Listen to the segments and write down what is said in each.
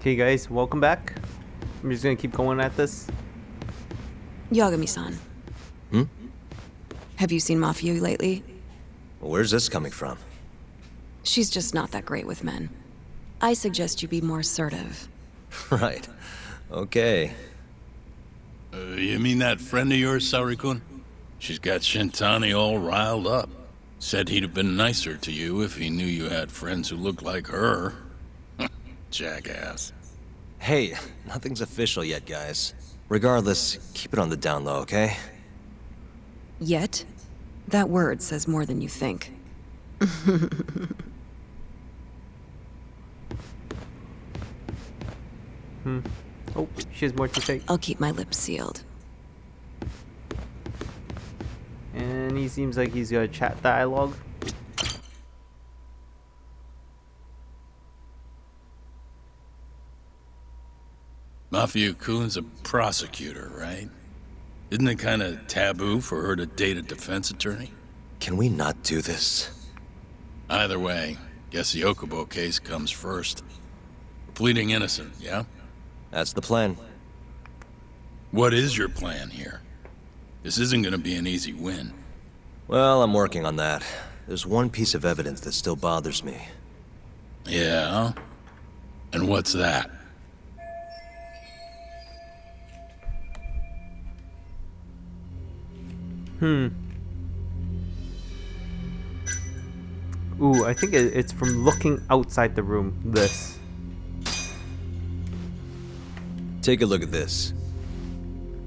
Okay guys, welcome back. I'm just gonna keep going at this. Yagami-san. Hmm? Have you seen Mafia lately? Where's this coming from? She's just not that great with men. I suggest you be more assertive. Right. Okay. You mean that friend of yours, Saori-kun? She's got Shintani all riled up. Said he'd have been nicer to you if he knew you had friends who looked like her. Jackass. Hey, nothing's official yet, guys. Regardless, keep it on the down low, okay? Yet? That word says more than you think. Oh, she has more to say. I'll keep my lips sealed. And he seems like he's got a chat dialogue. Mafia-kun's a prosecutor, right? Isn't it kind of taboo for her to date a defense attorney? Can we not do this? Either way, guess the Okubo case comes first. We're pleading innocent, yeah? That's the plan. What is your plan here? This isn't gonna be an easy win. Well, I'm working on that. There's one piece of evidence that still bothers me. Yeah? And what's that? Ooh, I think it's from looking outside the room. This. Take a look at this.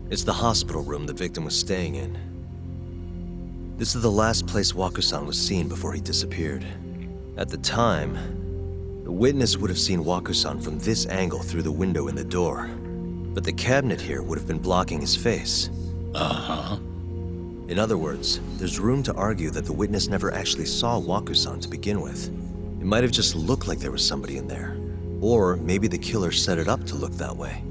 It's the hospital room the victim was staying in. This is the last place Waku-san was seen before he disappeared. At the time, the witness would have seen Waku-san from this angle through the window in the door. But the cabinet here would have been blocking his face. Uh-huh. In other words, there's room to argue that the witness never actually saw Waku-san to begin with. It might have just looked like there was somebody in there. Or maybe the killer set it up to look that way.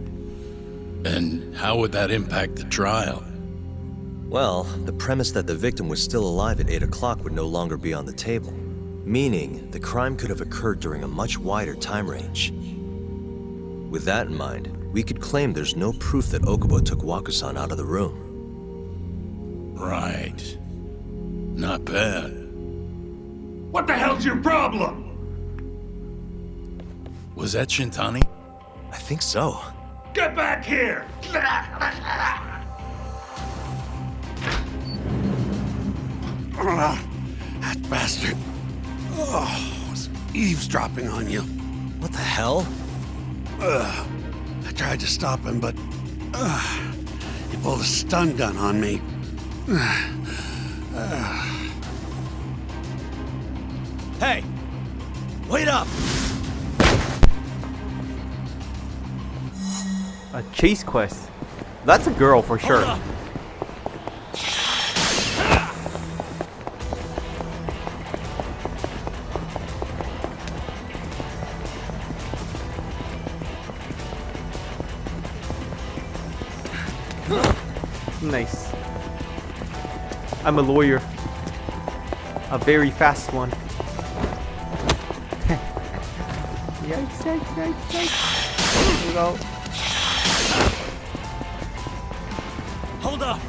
And how would that impact the trial? Well, the premise that the victim was still alive at 8 o'clock would no longer be on the table. Meaning, the crime could have occurred during a much wider time range. With that in mind, we could claim there's no proof that Okubo took Waku-san out of the room. Right. Not bad. What the hell's your problem? Was that Shintani? I think so. Get back here! That bastard. Oh, was eavesdropping on you. What the hell? I tried to stop him, but he pulled a stun gun on me. Hey! Wait up! A chase quest. That's a girl for sure. Hold up. Nice. I'm a lawyer. A very fast one. Yikes, yikes, yikes, yikes. Here we go. Hold up!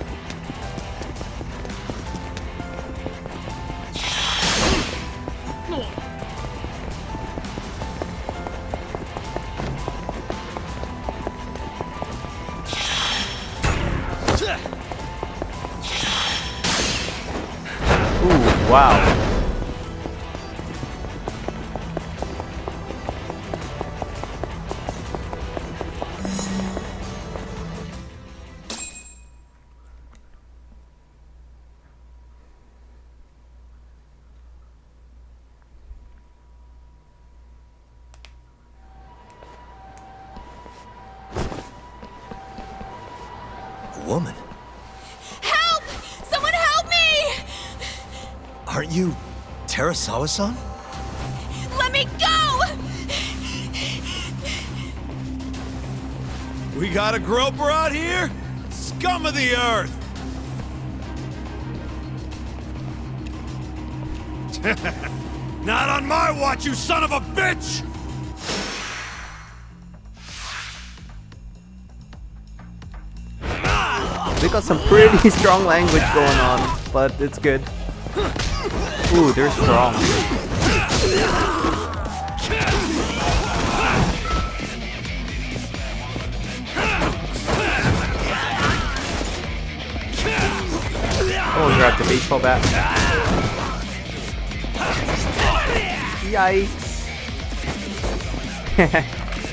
Ooh, wow. A woman? Help! Someone help me! Aren't you Terasawa-san? Let me go! We got a groper out here? Scum of the earth! Not on my watch, you son of a bitch! They got some pretty strong language going on, but it's good. Ooh, they're strong. Oh, grab the baseball bat. Yikes.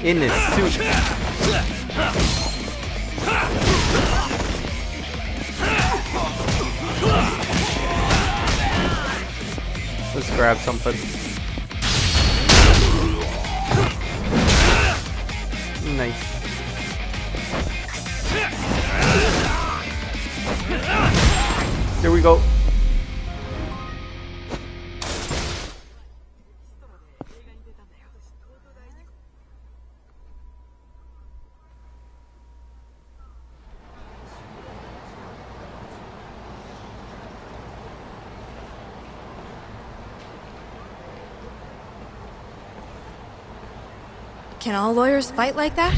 In his suit. Let's grab something. Nice. There we go. Can all lawyers fight like that?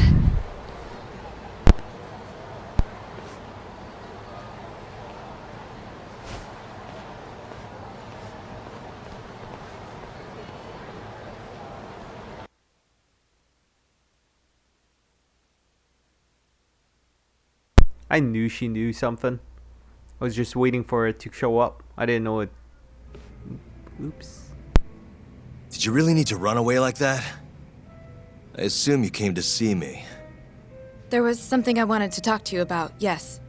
I knew she knew something. I was just waiting for it to show up. I didn't know it. Oops. Did you really need to run away like that? I assume you came to see me. There was something I wanted to talk to you about, yes.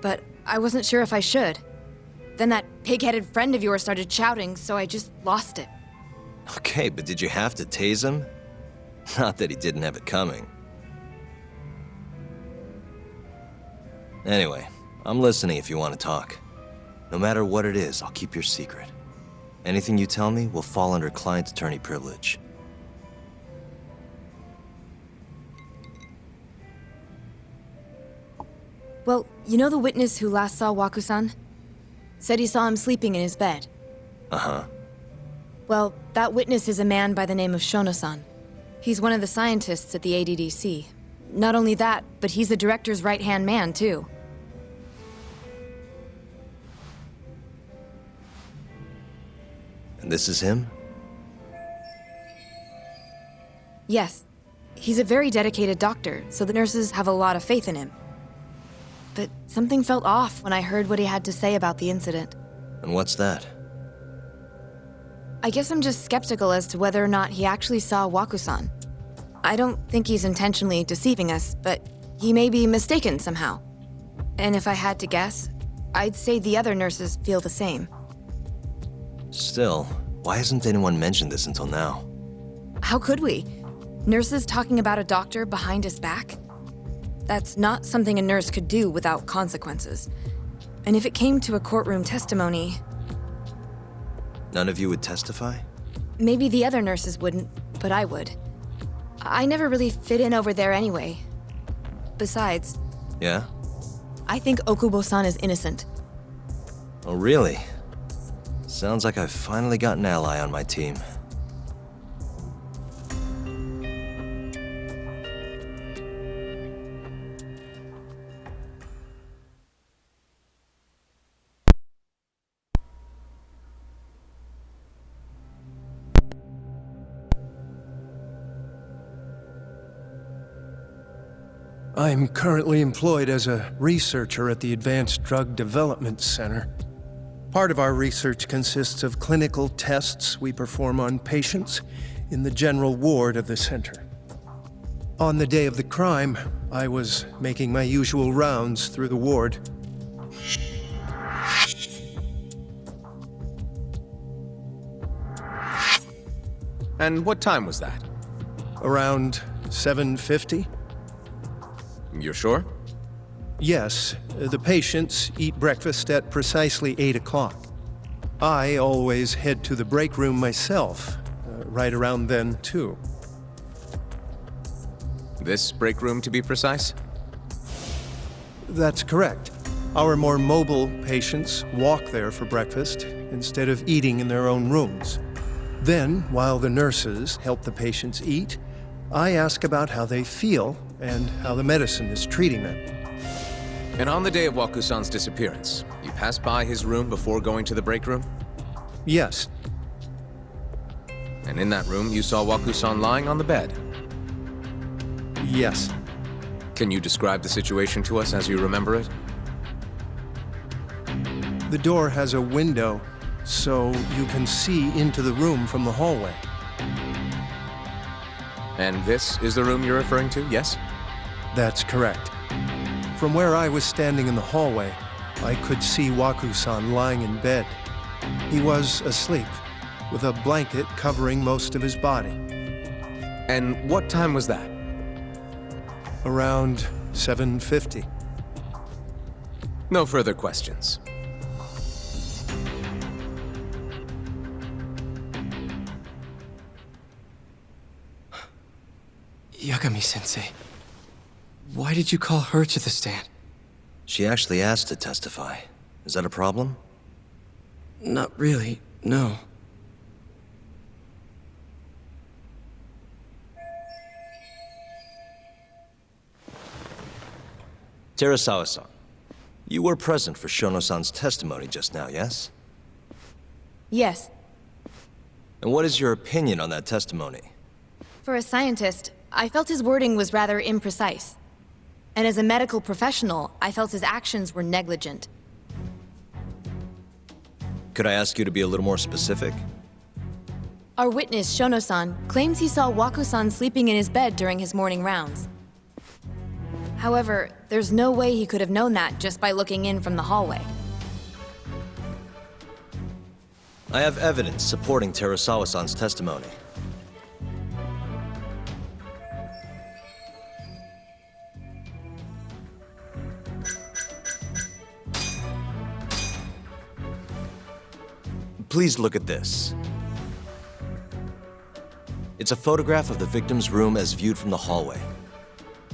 But I wasn't sure if I should. Then that pig-headed friend of yours started shouting, so I just lost it. Okay, but did you have to tase him? Not that he didn't have it coming. Anyway, I'm listening if you want to talk. No matter what it is, I'll keep your secret. Anything you tell me will fall under client attorney privilege. Well, you know the witness who last saw Waku-san? Said he saw him sleeping in his bed. Uh-huh. Well, that witness is a man by the name of Shono-san. He's one of the scientists at the ADDC. Not only that, but he's the director's right-hand man, too. And this is him? Yes. He's a very dedicated doctor, so the nurses have a lot of faith in him. But something felt off when I heard what he had to say about the incident. And what's that? I guess I'm just skeptical as to whether or not he actually saw Waku-san. I don't think he's intentionally deceiving us, but he may be mistaken somehow. And if I had to guess, I'd say the other nurses feel the same. Still, why hasn't anyone mentioned this until now? How could we? Nurses talking about a doctor behind his back? That's not something a nurse could do without consequences. And if it came to a courtroom testimony... None of you would testify? Maybe the other nurses wouldn't, but I would. I never really fit in over there anyway. Besides... Yeah? I think Okubo-san is innocent. Oh, really? Sounds like I've finally got an ally on my team. I'm currently employed as a researcher at the Advanced Drug Development Center. Part of our research consists of clinical tests we perform on patients in the general ward of the center. On the day of the crime, I was making my usual rounds through the ward. And what time was that? Around 7:50? You're sure? Yes, the patients eat breakfast at precisely 8 o'clock. I always head to the break room myself, right around then, too. This break room, to be precise? That's correct. Our more mobile patients walk there for breakfast instead of eating in their own rooms. Then, while the nurses help the patients eat, I ask about how they feel and how the medicine is treating them. And on the day of Wakusan's disappearance, you passed by his room before going to the break room? Yes, And in that room, you saw Wakusan lying on the bed. yes. Can you describe the situation to us as you remember it? The door has a window, so you can see into the room from the hallway. And this is the room you're referring to, yes? That's correct. From where I was standing in the hallway, I could see Wakusan lying in bed. He was asleep, with a blanket covering most of his body. And what time was that? Around 7:50. No further questions. Yagami-sensei, why did you call her to the stand? She actually asked to testify. Is that a problem? Not really, no. Terasawa-san, you were present for Shono-san's testimony just now, yes? Yes. And what is your opinion on that testimony? For a scientist, I felt his wording was rather imprecise. And as a medical professional, I felt his actions were negligent. Could I ask you to be a little more specific? Our witness, Shono-san, claims he saw Waku-san sleeping in his bed during his morning rounds. However, there's no way he could have known that just by looking in from the hallway. I have evidence supporting Terasawa-san's testimony. Please look at this. It's a photograph of the victim's room as viewed from the hallway.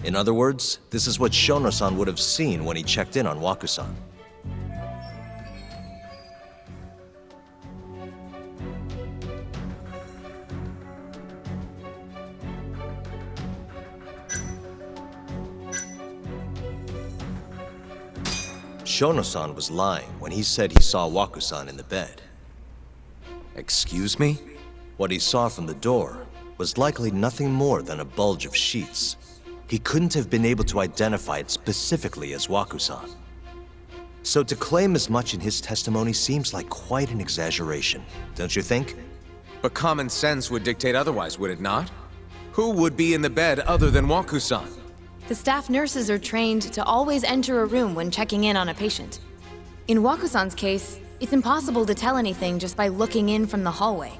In other words, this is what Shono-san would have seen when he checked in on Waku-san. Shono-san was lying when he said he saw Waku-san in the bed. Excuse me? What he saw from the door was likely nothing more than a bulge of sheets. He couldn't have been able to identify it specifically as Waku-san. So to claim as much in his testimony seems like quite an exaggeration, don't you think? But common sense would dictate otherwise, would it not? Who would be in the bed other than Waku-san? The staff nurses are trained to always enter a room when checking in on a patient. In Waku-san's case, it's impossible to tell anything just by looking in from the hallway.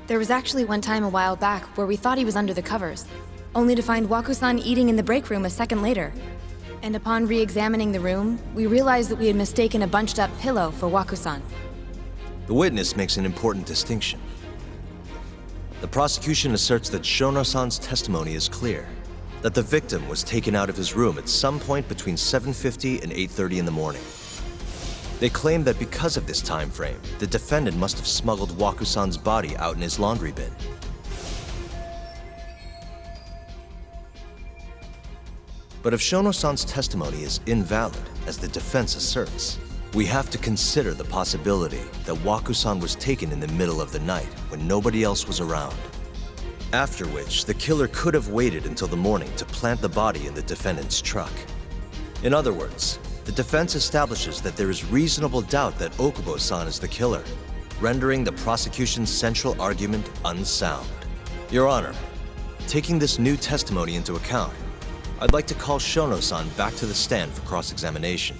There was actually one time a while back where we thought he was under the covers, only to find Waku-san eating in the break room a second later. And upon re-examining the room, we realized that we had mistaken a bunched-up pillow for Waku-san. The witness makes an important distinction. The prosecution asserts that Shono-san's testimony is clear, that the victim was taken out of his room at some point between 7:50 and 8:30 in the morning. They claim that because of this time frame, the defendant must have smuggled Waku-san's body out in his laundry bin. But if Shono-san's testimony is invalid, as the defense asserts, we have to consider the possibility that Waku-san was taken in the middle of the night when nobody else was around. After which, the killer could have waited until the morning to plant the body in the defendant's truck. In other words, the defense establishes that there is reasonable doubt that Okubo-san is the killer, rendering the prosecution's central argument unsound. Your Honor, taking this new testimony into account, I'd like to call Shono-san back to the stand for cross-examination.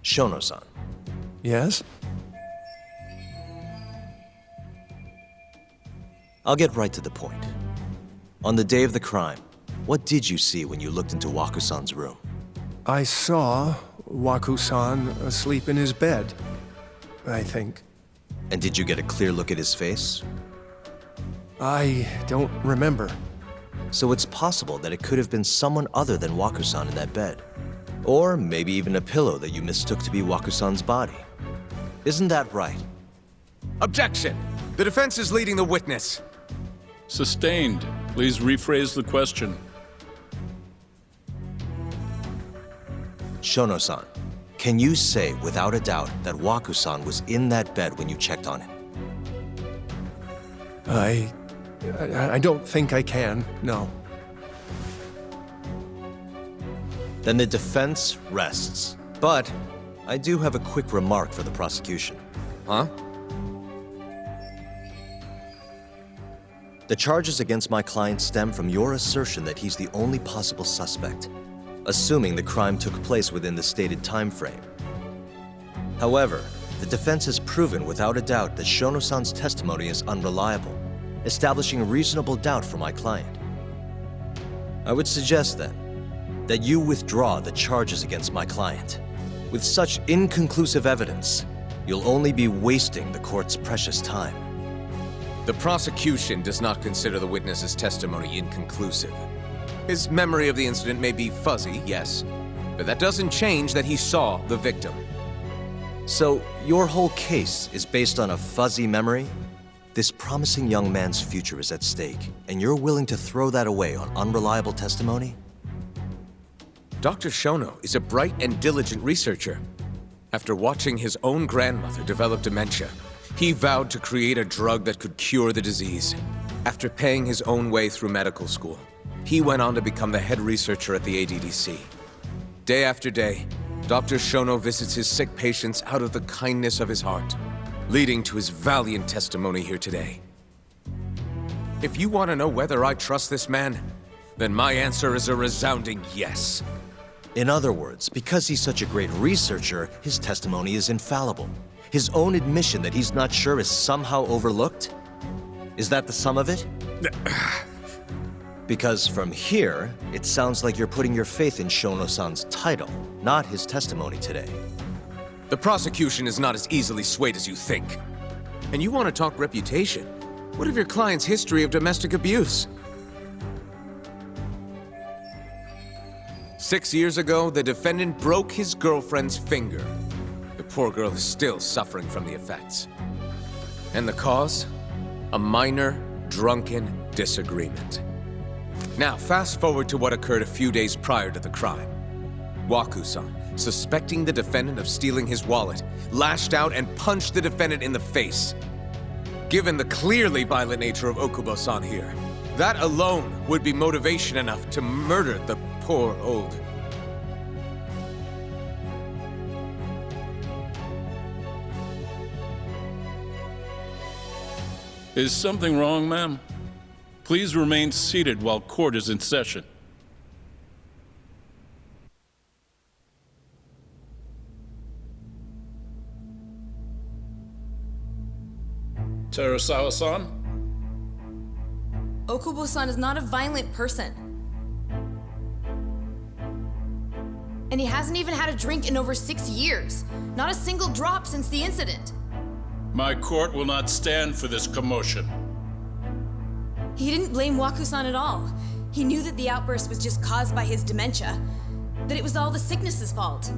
Shono-san. Yes? I'll get right to the point. On the day of the crime, what did you see when you looked into Waku-san's room? I saw Waku-san asleep in his bed, I think. And did you get a clear look at his face? I don't remember. So it's possible that it could have been someone other than Waku-san in that bed. Or maybe even a pillow that you mistook to be Waku-san's body. Isn't that right? Objection! The defense is leading the witness. Sustained. Please rephrase the question. Shono-san, can you say without a doubt that Waku-san was in that bed when you checked on him? I don't think I can, no. Then the defense rests. But I do have a quick remark for the prosecution. Huh? The charges against my client stem from your assertion that he's the only possible suspect, assuming the crime took place within the stated time frame. However, the defense has proven without a doubt that Shono-san's testimony is unreliable, establishing reasonable doubt for my client. I would suggest then that you withdraw the charges against my client. With such inconclusive evidence, you'll only be wasting the court's precious time. The prosecution does not consider the witness's testimony inconclusive. His memory of the incident may be fuzzy, yes, but that doesn't change that he saw the victim. So, your whole case is based on a fuzzy memory? This promising young man's future is at stake, and you're willing to throw that away on unreliable testimony? Dr. Shono is a bright and diligent researcher. After watching his own grandmother develop dementia, he vowed to create a drug that could cure the disease. After paying his own way through medical school, he went on to become the head researcher at the ADDC. Day after day, Dr. Shono visits his sick patients out of the kindness of his heart, leading to his valiant testimony here today. If you want to know whether I trust this man, then my answer is a resounding yes. In other words, because he's such a great researcher, his testimony is infallible. His own admission that he's not sure is somehow overlooked? Is that the sum of it? Because from here, it sounds like you're putting your faith in Shono-san's title, not his testimony today. The prosecution is not as easily swayed as you think. And you want to talk reputation? What of your client's history of domestic abuse? 6 years ago, the defendant broke his girlfriend's finger. The poor girl is still suffering from the effects. And the cause? A minor, drunken disagreement. Now, fast forward to what occurred a few days prior to the crime. Waku-san, suspecting the defendant of stealing his wallet, lashed out and punched the defendant in the face. Given the clearly violent nature of Okubo-san here, that alone would be motivation enough to murder the poor old... Is something wrong, ma'am? Please remain seated while court is in session. Terasawa-san? Okubo-san is not a violent person. And he hasn't even had a drink in over 6 years. Not a single drop since the incident. My court will not stand for this commotion. He didn't blame Waku-san at all. He knew that the outburst was just caused by his dementia, that it was all the sickness's fault.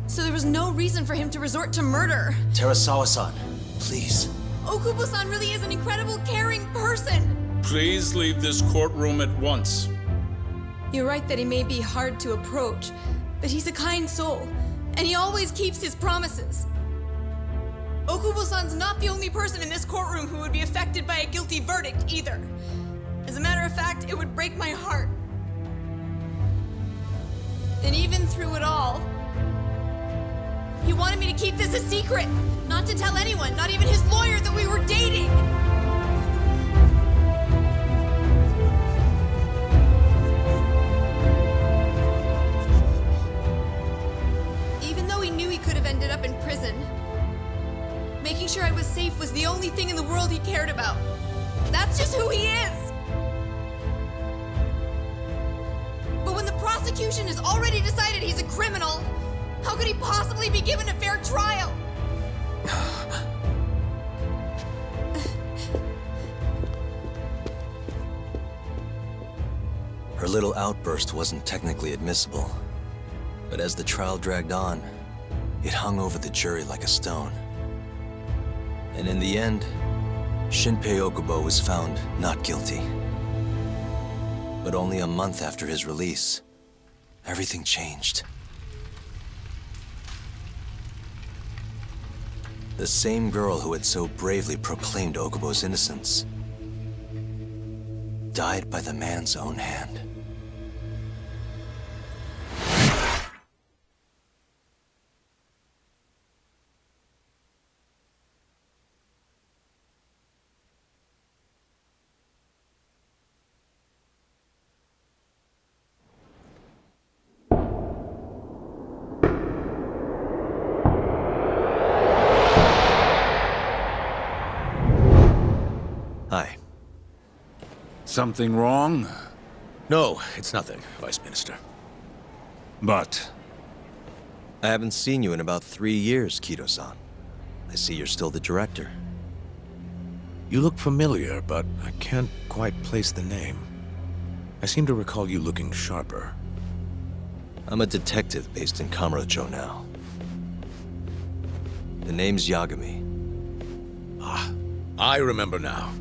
So there was no reason for him to resort to murder. Terasawa-san, please. Okubo-san really is an incredible, caring person. Please leave this courtroom at once. You're right that he may be hard to approach, but he's a kind soul, and he always keeps his promises. Okubo-san's not the only person in this courtroom who would be affected by a guilty verdict, either. As a matter of fact, it would break my heart. And even through it all, he wanted me to keep this a secret, not to tell anyone, not even his lawyer, that we were dating. Even though he knew he could have ended up in prison, making sure I was safe was the only thing in the world he cared about. That's just who he is! But when the prosecution has already decided he's a criminal, how could he possibly be given a fair trial? Her little outburst wasn't technically admissible, but as the trial dragged on, it hung over the jury like a stone. And in the end, Shinpei Okubo was found not guilty. But only a month after his release, everything changed. The same girl who had so bravely proclaimed Okubo's innocence died by the man's own hand. Hi. Something wrong? No, it's nothing, Vice Minister. But I haven't seen you in about 3 years, Kido-san. I see you're still the director. You look familiar, but I can't quite place the name. I seem to recall you looking sharper. I'm a detective based in Kamurocho now. The name's Yagami. Ah, I remember now.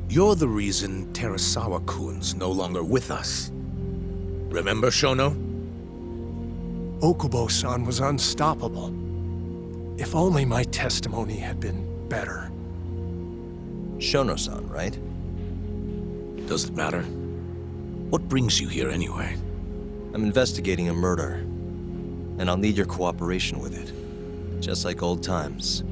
You're the reason Terasawa-kun's no longer with us. Remember, Shono? Okubo-san was unstoppable. If only my testimony had been better. Shono-san, right? Does it matter? What brings you here anyway? I'm investigating a murder, and I'll need your cooperation with it. Just like old times.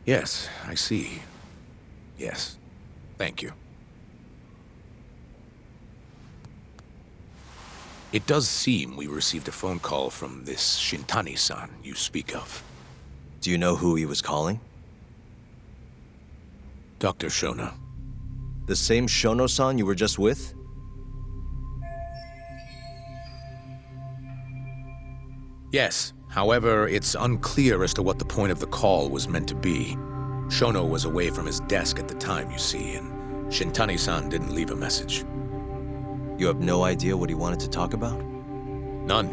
Yes, I see. Yes. Thank you. It does seem we received a phone call from this Shintani-san you speak of. Do you know who he was calling? Dr. Shono. The same Shono-san you were just with? Yes. However, it's unclear as to what the point of the call was meant to be. Shono was away from his desk at the time, you see, and Shintani-san didn't leave a message. You have no idea what he wanted to talk about? None.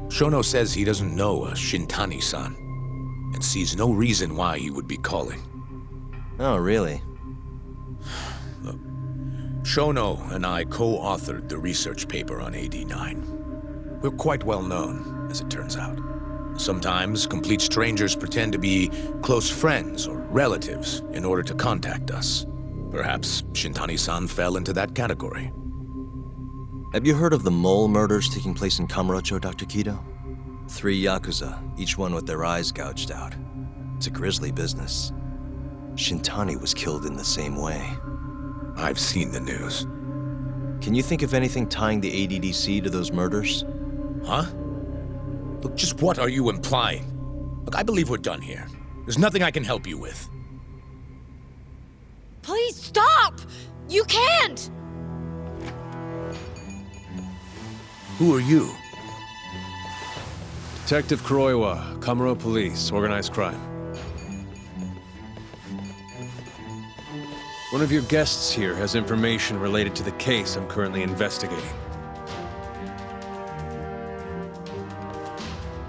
Shono says he doesn't know a Shintani-san, and sees no reason why he would be calling. Oh, really? Look, Shono and I co-authored the research paper on AD9. We're quite well known, as it turns out. Sometimes, complete strangers pretend to be close friends or relatives in order to contact us. Perhaps Shintani-san fell into that category. Have you heard of the mole murders taking place in Kamurocho, Dr. Kido? 3 Yakuza, each one with their eyes gouged out. It's a grisly business. Shintani was killed in the same way. I've seen the news. Can you think of anything tying the ADDC to those murders? Huh? Look, just what are you implying? Look, I believe we're done here. There's nothing I can help you with. Please stop! You can't! Who are you? Detective Kuroiwa, Kamuro Police, Organized Crime. One of your guests here has information related to the case I'm currently investigating.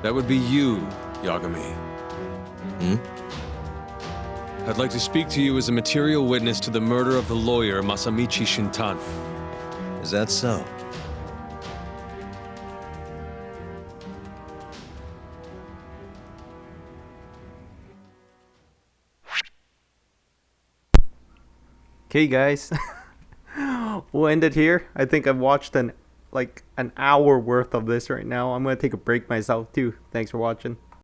That would be you, Yagami. I'd like to speak to you as a material witness to the murder of the lawyer Masamichi Shintani. Is that so? Okay, guys. We'll end it here. I think I've watched an hour worth of this right now. I'm gonna take a break myself too. Thanks for watching.